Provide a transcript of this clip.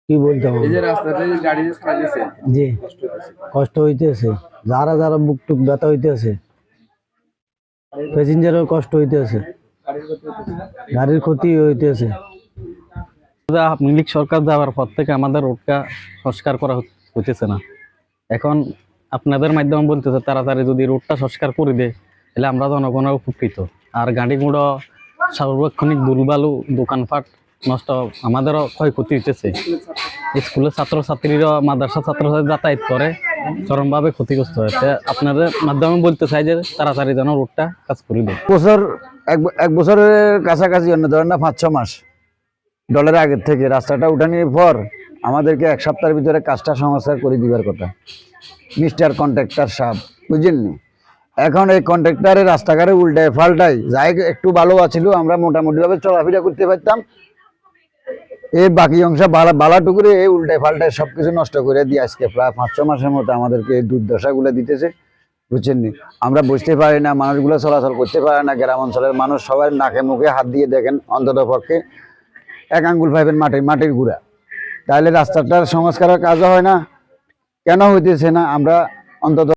কি বলতে হবে? এই যে রাস্তাতে যে গাড়ি যে চালাইছে জি, কষ্ট হইতেছে, যারা যারা বুক টুক ব্যথা হইতেছে, প্যাসেঞ্জারের কষ্ট হইতেছে, গাড়ির ক্ষতি হইতেছে। আওয়ামী লীগ সরকার যাওয়ার পর থেকে আমাদের রোডটা সংস্কার করা হইতেছে না। এখন আপনাদের মাধ্যমে বলতেছে তাড়াতাড়ি যদি রোডটা সংস্কার করে দেয় তাহলে আমরা জনগণের উপকৃত। আর গাড়িগুলো সার্বক্ষণিক দুলবালু দোকানপাট নষ্ট, আমাদেরও ক্ষয়ক্ষতি হইতেছে। স্কুলের ছাত্রছাত্রীরা মাদ্রাসা ছাত্রছাত্রী যাতায়াত করে চরমভাবে ক্ষতিগ্রস্ত হয়। আপনাদের মাধ্যমে বলতে চাই যে তাড়াতাড়ি যেন রোডটা কাজ করে দেয়। বছর এক বছরের কাছাকাছি অন্য ধরেন না 5-6 মাস ডলারের আগের থেকে রাস্তাটা উঠানোর পর আমাদেরকে এক সপ্তাহের ভিতরে কাজটা সংস্কার করে দিবার কথা মিস্টার কন্ট্রাক্টর সাহেব, বুঝলেননি? এখন এই কন্ট্রাক্টরের রাস্তাঘাটে উল্টায় পাল্টাই যাই একটু ভালো আছিল, আমরা মোটামুটিভাবে চলাফেরা করতে পারতাম। এই বাকি অংশ বালাটুকুরে এই উল্টায় পাল্টায় সবকিছু নষ্ট করে দিয়ে আজকে প্রায় 5-6 মাসের মতো আমাদেরকে এই দুর্দশাগুলো দিতেছে, বুঝছেননি? আমরা বুঝতে পারি না, মানুষগুলো চলাচল করতে পারে না। গ্রাম অঞ্চলের মানুষ সবাই নাকে মুখে হাত দিয়ে দেখেন, অন্তত পক্ষে 1 আঙ্গুল পাইবেন মাটির গুঁড়া। তাহলে রাস্তাটার সংস্কারের কাজও হয় না, কেন হইতেছে না আমরা অন্তত